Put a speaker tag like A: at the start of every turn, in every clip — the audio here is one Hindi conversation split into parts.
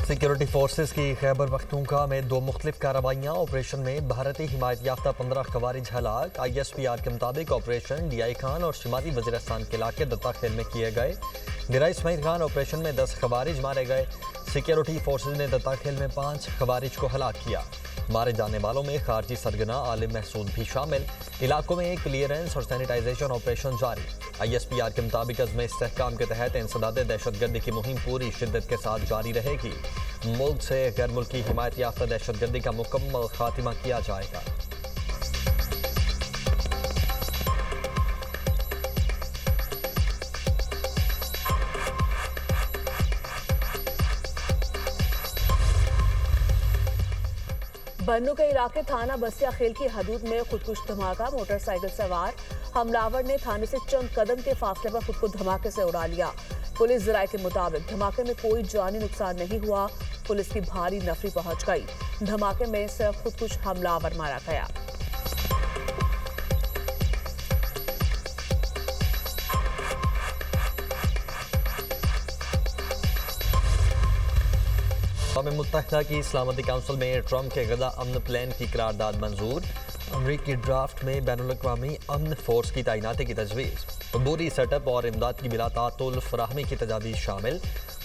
A: सिक्योरिटी फोर्सेस की खैबर पख्तूनख्वा में 2 मुख्तलिफ कार्रवाइयाँ। ऑपरेशन में भारतीय हिमायत याफ्ता 15 खवारिज हलाक। ISPR के मुताबिक ऑपरेशन DI खान और शुमाली वज़ीरिस्तान के इलाके दत्ता खेल में किए गए। डेरा इस्माइल खान ऑपरेशन में 10 खवारिज मारे गए। सिक्योरिटी फोर्सेज ने दत्ता खेल में 5 खवारिज को हलाक किया। मारे जाने वालों में खारजी सरगना आलिम महसूद भी शामिल। इलाकों में क्लियरेंस और सैनिटाइजेशन ऑपरेशन जारी। ISPR के मुताबिक अज़्म इस्तेहकाम के तहत इंसदाद दहशतगर्दी की मुहिम पूरी शिद्दत के साथ जारी रहेगी। मुल्क से गैर मुल्की हिमायत याफ्ता दहशतगर्दी का मुकम्मल खात्मा किया जाएगा।
B: बन्नू के इलाके थाना बसिया खेल की हदूद में खुदकुश धमाका। मोटरसाइकिल सवार हमलावर ने थाने से चंद कदम के फासले पर खुद को धमाके से उड़ा लिया। पुलिस ज़राए के मुताबिक धमाके में कोई जानी नुकसान नहीं हुआ। पुलिस की भारी नफरी पहुंच गई। धमाके में सिर्फ खुदकुश हमलावर मारा गया।
A: अक़वाम मुत्तहिदा की सलामती काउंसिल में ट्रंप के गजा अमन प्लान की करारदाद मंजूर। अमरीकी ड्राफ्ट में बैनुल-अक़वामी अमन फोर्स की तैनाती की तजवीज़। अबूरी सेटअप और इमदाद की बिला तातुल फराहमी की तजावीज़ शामिल।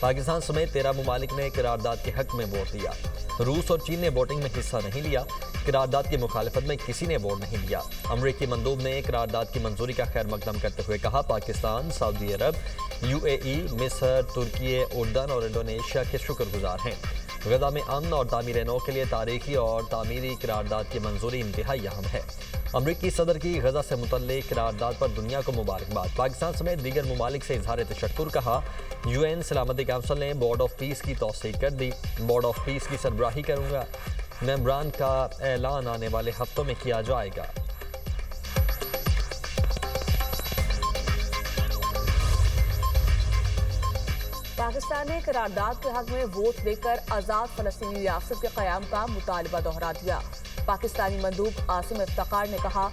A: पाकिस्तान समेत 13 ममालिक ने करारदाद के हक में वोट दिया। रूस और चीन ने वोटिंग में हिस्सा नहीं लिया। करारदाद की मुखालफत में किसी ने वोट नहीं दिया। अमरीकी मंदूब ने करारदाद की मंजूरी का खैर मकदम करते हुए कहा, पाकिस्तान, सऊदी अरब, UAE, मिस्र, तुर्की, उर्दन और इंडोनेशिया के शुक्रगुजार हैं। गजा में अमन और तामीर नौ के लिए तारीखी और तामीरी करारदाद की मंजूरी इंतहाई अहम है। अमरीकी सदर की गजा से मुतल्लिक करारदाद पर दुनिया को मुबारकबाद। पाकिस्तान समेत दीगर ममालिक से इजहार तशक्कुर कहा। UN सलामती काउंसिल ने बोर्ड ऑफ पीस की तौसीक कर दी। बोर्ड ऑफ पीस की सरबराही करूंगा। मेंबरान का ऐलान आने वाले हफ्तों में किया जाएगा।
B: पाकिस्तान ने करारदाद के हक में वोट देकर आज़ाद फ़लस्तीनी रियासत के क़याम का मुतालबा दोहरा दिया। पाकिस्तानी मंदूब आसिम इफ्तिकार ने कहा,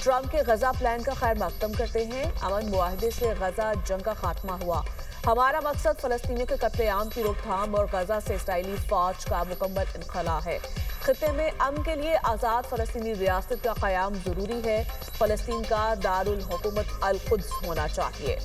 B: ट्रंप के गजा प्लान का खैर मकदम करते हैं। अमन मुआहदे से गजा जंग का खात्मा हुआ। हमारा मकसद फ़लस्तीनियों के कत्लेआम की रोकथाम और गजा से इसराइली फ़ौज का मुकम्मल इनखला है। खित्ते में अमन के लिए आज़ाद फ़लस्तीनी रियासत का क़याम ज़रूरी है। फ़लस्तीन का दारुल हुकूमत अल-कुद्स होना चाहिए।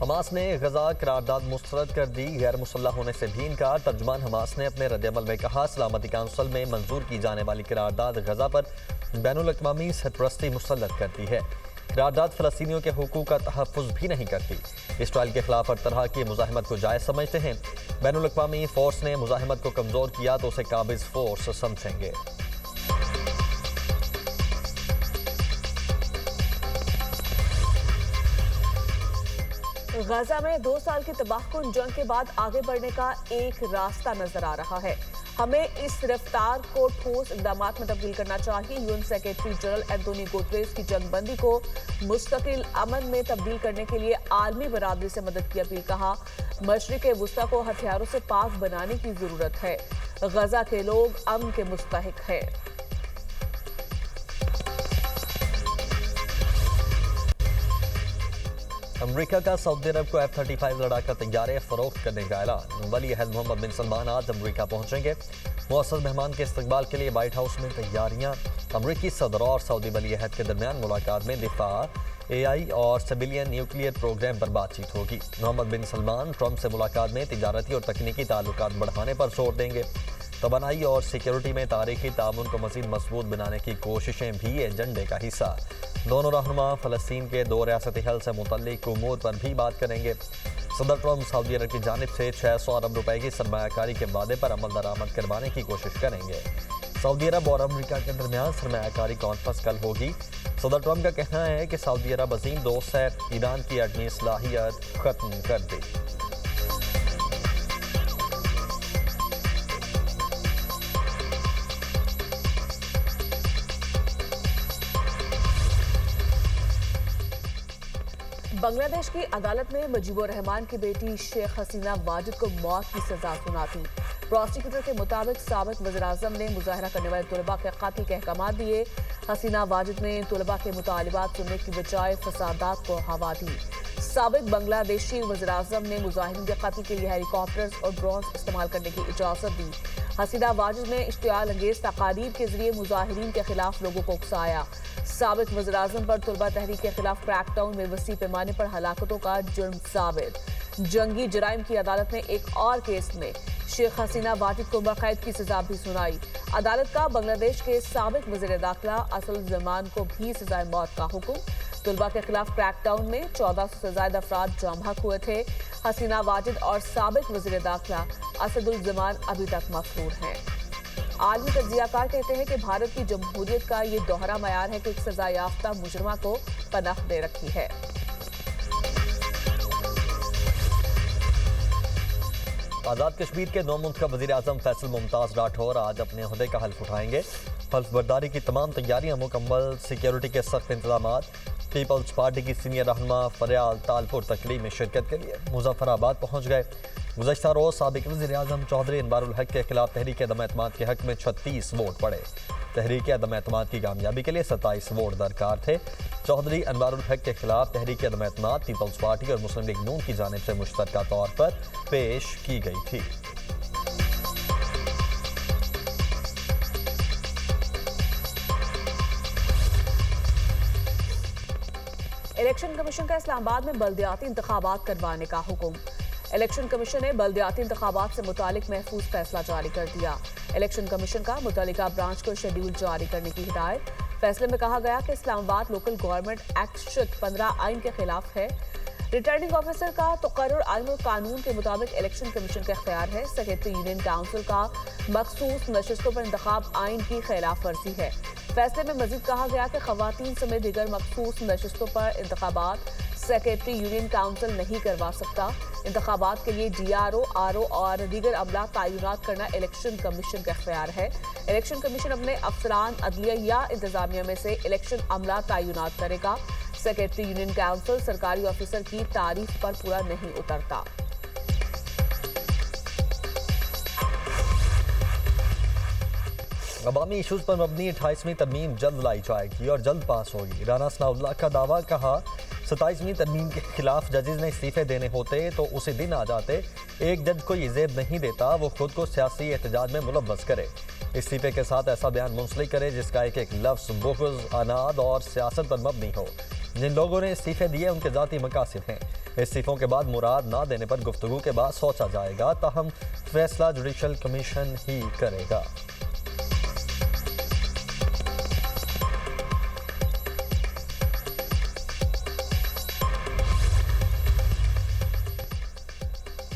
A: हमास ने गजा करारदाद मुस्तरद कर दी। गैर मुसल्लह होने से भी इनकार। तर्जुमान हमास ने अपने रद्द-ए-अमल में कहा, सलामती काउंसिल में मंजूर की जाने वाली करारदाद गजा पर बैनुल-अक़वामी सरपरस्ती मुसल्लत करती है। करारदाद फ़लस्तीनियों के हुकूक का तहफ़्फ़ुज़ भी नहीं करती। इसराइल के खिलाफ हर तरह की मुज़ाहिमत को जायज़ समझते हैं। बैनुल-अक़वामी फ़ोर्स ने मुज़ाहिमत को कमज़ोर किया तो उसे काबिज़ फ़ोर्स समझेंगे।
B: गजा में 2 साल की तबाहकुन जंग के बाद आगे बढ़ने का एक रास्ता नजर आ रहा है। हमें इस रफ्तार को ठोस इक़दाम में तब्दील करना चाहिए। UN secretary general Antonio Guterres की जंगबंदी को मुस्तकिल अमन में तब्दील करने के लिए आलमी बरादरी से मदद की अपील। कहा, मशरिक़ वुस्ता को हथियारों से पाक बनाने की जरूरत है। गजा के लोग अमन के मुस्तहिक हैं।
A: अमरीका का सऊदी अरब को F-35 लड़ाका तैयारे फरोख्त करने का ऐलान। वली अहद मोहम्मद बिन सलमान आज अमरीका पहुंचेंगे। मुअज़्ज़ज़ मेहमान के इस्तकबाल के लिए व्हाइट हाउस में तैयारियां। अमरीकी सदर और सऊदी वली अहद के दरमियान मुलाकात में दिफा, AI और सिविलियन न्यूक्लियर प्रोग्राम पर बातचीत होगी। मोहम्मद बिन सलमान ट्रंप से मुलाकात में तिजारती और तकनीकी ताल्लुकात बढ़ाने पर जोर देंगे। तवानाई और सिक्योरिटी में तारीखी ताउन को मज़ीद मजबूत बनाने की कोशिशें भी एजेंडे का हिस्सा। दोनों रहनुमा फ़लस्तीन के 2 रियासती हल से मुतल्लिक उमूर पर भी बात करेंगे। सदर ट्रंप सऊदी अरब की जानिब से 600 अरब रुपए की सरमायाकारी के वादे पर अमल दरामद करवाने की कोशिश करेंगे। सऊदी अरब और अमरीका के दरमियान सरमायाकारी कॉन्फ्रेंस कल होगी। सदर ट्रंप का कहना है कि सऊदी अरब अजीम दोस्त है। ईरान की एटमी सलाहियत खत्म कर दी।
B: बांग्लादेश की अदालत ने मुजीबुर रहमान की बेटी शेख हसीना वाजिद को मौत की सजा सुना दी। प्रोसिक्यूटर के मुताबिक साबिक वज़ीर-ए-आज़म ने मुजाहरा करने वाले तुलबा के कत्ल के अहकाम दिए। हसीना वाजिद ने तुलबा के मुतालिबात सुनने की बजाय फसादात को हवा दी। साबिक बांग्लादेशी वज़ीर-ए-आज़म ने मुजाहिदीन के कत्ल के लिए हेलीकॉप्टर्स और ड्रोन इस्तेमाल करने की इजाज़त दी। हसीना वाजिद ने इश्तियाल अंगेज तकारीर के जरिए मुजाहिदीन के खिलाफ लोगों को उकसाया। साबिक वज़ीर-ए-आज़म पर तुलबा तहरीक के खिलाफ क्रैकडाउन में वसी पैमाने पर हलाकतों का जुर्म साबित। जंगी जराइम की अदालत ने एक और केस में शेख हसीना वाजिद को उम्र कैद की सजा भी सुनाई। अदालत का बांग्लादेश के साबिक वज़ीर दाखिला असदुल-जमान को भी सजाए मौत का हुक्म। तुलबा के खिलाफ क्रैकडाउन में 1400 से ज्यादा अफराद जाम हक हुए थे। हसीना वाजिद और साबिक वज़ीर दाखिला असदुल-जमान अभी तक मफरूर हैं। आलमी तज्जियाकार कहते हैं कि भारत की जमहूरियत का ये दोहरा मयार है कि एक सजा याफ्ता मुजरमा को पनाह दे रखी है।
A: आज़ाद कश्मीर के नौमुंतखब वज़ीर-ए-आज़म फैसल मुमताज़ राठौर आज अपने ओहदे का हल्फ उठाएंगे। हल्फ बर्दारी की तमाम तैयारियां मुकम्मल, सिक्योरिटी के सख्त इंतजाम। पीपल्स पार्टी की सीनियर रहनुमा फरियाल तालपुर तकरीब में शिरकत के लिए मुजफ्फराबाद पहुँच गए। गुज़श्ता रोज़ साबिक वज़ीर-ए-आज़म चौधरी अनवारुल हक के खिलाफ तहरीक अदम-ए-एतमाद के हक में 36 वोट पड़े। तहरीक अदम-ए-एतमाद की कामयाबी के लिए 27 वोट दरकार थे। चौधरी अनवारुल हक के खिलाफ तहरीक अदम-ए-एतमाद पीपल्स पार्टी और मुस्लिम लीग नून की जानिब से मुश्तरका तौर पर पेश की गई थी।
B: इलेक्शन कमीशन का इस्लामाबाद में बल्दियाती इंतखाबात करवाने का हुक्म। इलेक्शन कमीशन ने बल्दियाती इंतखाबात से मुतालिक महफूज फैसला जारी कर दिया। इलेक्शन कमीशन का मुतल्लिका ब्रांच को शेड्यूल जारी करने की हिदायत। फैसले में कहा गया कि इस्लामाबाद लोकल गवर्नमेंट एक्ट 15 आइन के खिलाफ है। रिटर्निंग ऑफिसर का तकर्रुर आइन और कानून के मुताबिक इलेक्शन कमीशन का इख्तियार है। सेक्रेटरी यूनियन काउंसिल का मखसूस नशिस्तों पर इंतखाब आइन की खिलाफ वर्जी है। फैसले में मजीद कहा गया कि खवातीन समेत दीगर मखसूस नशिस्तों पर इंतखाबात सेक्रेटरी यूनियन काउंसिल नहीं करवा सकता। इंतखाबात के लिए DRO, RO और दीगर अमला तैनात करना इलेक्शन कमीशन का इख्तियार है। इलेक्शन कमीशन अपने अफसरान अदलिया या इंतजामिया में से इलेक्शन अमला तैनात करेगा। सेक्रेटरी यूनियन काउंसिल सरकारी ऑफिसर की तारीफ पर पूरा नहीं उतरता।
A: अवामी इशूज़ पर मबनी 28वीं तरमीम जल्द लाई जाएगी और जल्द पास होगी। राना सनाउल्लाह का दावा। कहा 27वीं तरमीम के खिलाफ जजेज ने इस्तीफे देने होते तो उसी दिन आ जाते। एक जज को ये ज़ेब नहीं देता वो खुद को सियासी एहतजाज में मुलव्वस करे। इस्तीफे के साथ ऐसा बयान मुंसलिक करे जिसका एक एक लफ्ज़ बुग़्ज़, अनाद और सियासत पर मबनी हो। जिन लोगों ने इस्तीफे दिए उनके ज़ाती मकासद हैं। इस्तीफों के बाद मुराद ना देने पर गुफ्तगू के बाद सोचा जाएगा, ताहम फैसला जुडिशल कमीशन ही करेगा।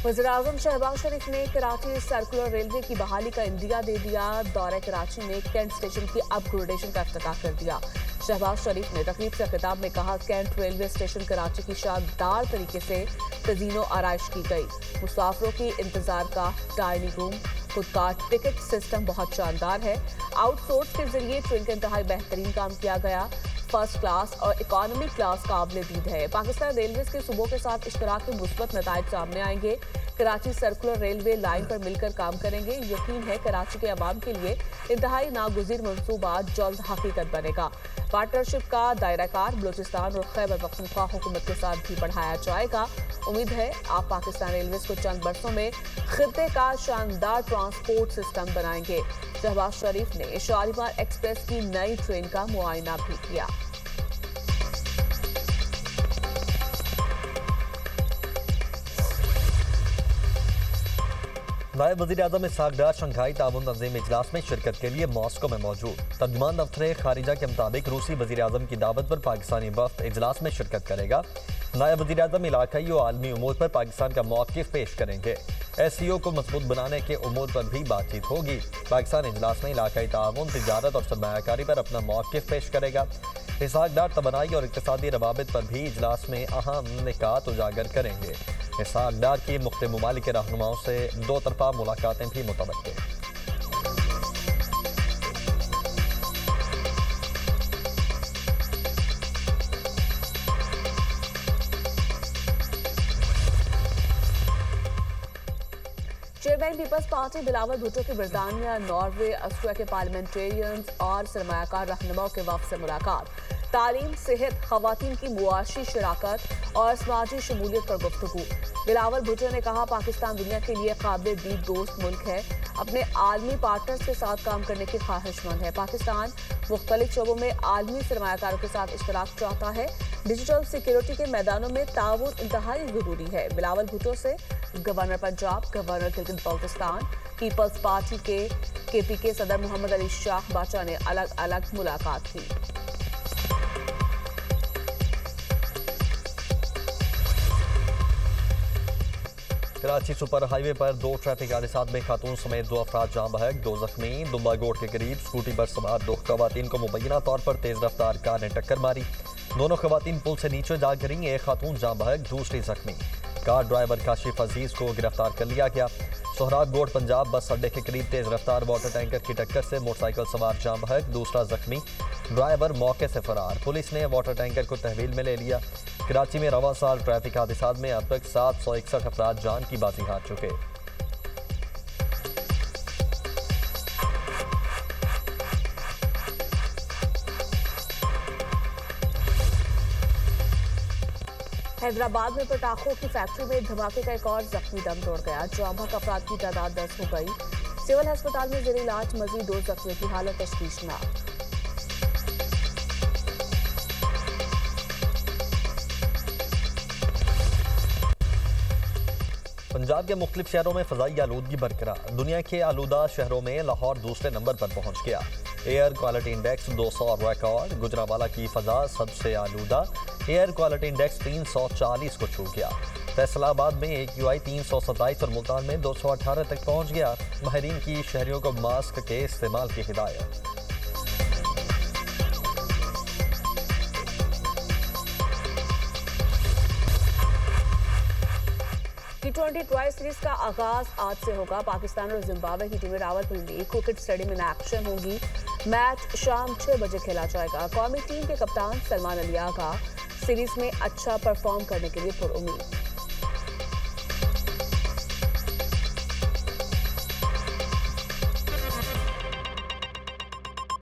B: वज़ीर-ए-आज़म शहबाज शरीफ ने कराची सर्कुलर रेलवे की बहाली का इंदिया दे दिया। दौरे कराची में कैंट स्टेशन की अपग्रेडेशन का इफ्तिताह कर दिया। शहबाज शरीफ ने तकरीब से खिताब में कहा, कैंट रेलवे स्टेशन कराची की शानदार तरीके से तज़ीनो आराइश की गई। मुसाफिरों की इंतजार का डाइनिंग रूम, खुद का टिकट सिस्टम बहुत शानदार है। आउटसोर्स के जरिए ट्रेन का इंतहाई बेहतरीन काम किया गया। फर्स्ट क्लास और इकॉनमी क्लास काबिल दीद है। पाकिस्तान रेलवे के सूबों के साथ इश्तराक के मुस्बत नताइज सामने आएंगे। कराची सर्कुलर रेलवे लाइन पर मिलकर काम करेंगे। यकीन है कराची के अवाम के लिए इंतहाई नागुज़ीर मंसूबा जल्द हकीकत बनेगा। पार्टनरशिप का दायरा कार बलूचिस्तान और खैबर पख्तूनख्वा हुकूमत के साथ भी बढ़ाया जाएगा। उम्मीद है आप पाकिस्तान रेलवे को चंद बरसों में खित्ते का शानदार ट्रांसपोर्ट सिस्टम बनाएंगे। शहबाज शरीफ ने शालीमार एक्सप्रेस की नई ट्रेन का मुआयना भी किया।
A: नायब वज़ीर-ए-आज़म इसहाक़ डार शंघाई ताउन तंज़ीम इजलास में शिरकत के लिए मॉस्को में मौजूद। तर्जुमान दफ्तर खारिजा के मुताबिक रूसी वज़ीर-ए-आज़म की दावत पर पाकिस्तानी वफ़द इजलास में शिरकत करेगा। नायब वज़ीर-ए-आज़म इलाकाई और आलमी उमूर पर पाकिस्तान का मौक़िफ़ पेश करेंगे। SCO को मजबूत बनाने के उमूर पर भी बातचीत होगी। पाकिस्तान इजलास में इलाकाई ताउन, तिजारत और सरमायाकारी पर अपना मौक़िफ़ पेश करेगा। इसहाक़ डार तवानाई और इक़्तिसादी रवाबित पर भी इजलास में अहम निकात उजागर करेंगे। इसहाक़ डार की मुख्तलिफ़ ममालिक के रहनुमाओं से दो तरफ़ा मुलाकातें भी मुतवक्किल।
B: Chairman peoples party Bilawal Bhutto की बरतानिया, नॉर्वे, ऑस्ट्रिया के पार्लियामेंटेरियंस और सरमायाकार रहनुमाओं के वफ़द से मुलाकात। तालीम, सेहत, खवातीन की मुआशी शराकत और समाजी शमूलियत पर गुफ्तगू। बिलावल भुट्टो ने कहा, पाकिस्तान दुनिया के लिए काबिल दीद दोस्त मुल्क है, अपने आलमी पार्टनर्स के साथ काम करने की ख्वाहिशमंद है। पाकिस्तान मुख्तलिफ शोबों में आलमी सरमायाकारों के साथ इश्तराक चाहता है। डिजिटल सिक्योरिटी के मैदानों में ताउन इंतहाई जरूरी है। बिलावल भुट्टो से governor Punjab, governor Gilgit Baltistan, people's party के KPK सदर मोहम्मद अली शाह बाचा ने अलग अलग मुलाकात की।
A: कराची सुपर हाईवे पर 2 ट्रैफिक हादसात में खातून समेत 2 अफराद जान बहक, 2 जख्मी। दुम्बागोड़ के करीब स्कूटी पर सवार 2 खवातीन को मुबैना तौर पर तेज रफ्तार कार ने टक्कर मारी। दोनों खवातीन पुल से नीचे जा गिरी, एक खातून जान बहक, दूसरी जख्मी। कार ड्राइवर काशिफ अजीज को गिरफ्तार कर लिया गया। सोहराबगोड़ पंजाब बस अड्डे के करीब तेज रफ्तार वाटर टैंकर की टक्कर से मोटरसाइकिल सवार जान बहक, दूसरा जख्मी। ड्राइवर मौके से फरार। पुलिस ने वाटर टैंकर को तहवील में ले लिया। कराची में रवा साल ट्रैफिक हादसात में अब तक 761 अफराद जान की बाजी हार चुके।
B: हैदराबाद में पटाखों की फैक्ट्री में धमाके का एक और जख्मी दम तोड़ गया। जाम बहक अफराद की तादाद 10 हो गई। सिविल अस्पताल में जेर इलाज मजीद 2 जख्मियों की हालत तशवीशनाक।
A: पंजाब के मुख्तलिफ शहरों में फ़ज़ाई आलूदगी बरकरार। दुनिया के आलूदा शहरों में लाहौर दूसरे नंबर पर पहुंच गया। Air quality index 200 record. Gujranwala की फ़ज़ा सबसे आलूदा। एयर क्वालिटी इंडेक्स 340 को छू गया। फैसलाबाद में AQI 327 और मुल्तान में 218 तक पहुंच गया। माहिरीन की शहरियों को मास्क के इस्तेमाल की हिदायत।
B: T20 ट्राई सीरीज का आगाज आज से होगा। पाकिस्तान और जिम्बाब्वे की टीमें रावलपिंडी में क्रिकेट स्टेडियम में एक्शन होंगी। मैच शाम 6 बजे खेला जाएगा। कौमी टीम के कप्तान सलमान अली आगा सीरीज में अच्छा परफॉर्म करने के लिए पुरुम्मीद।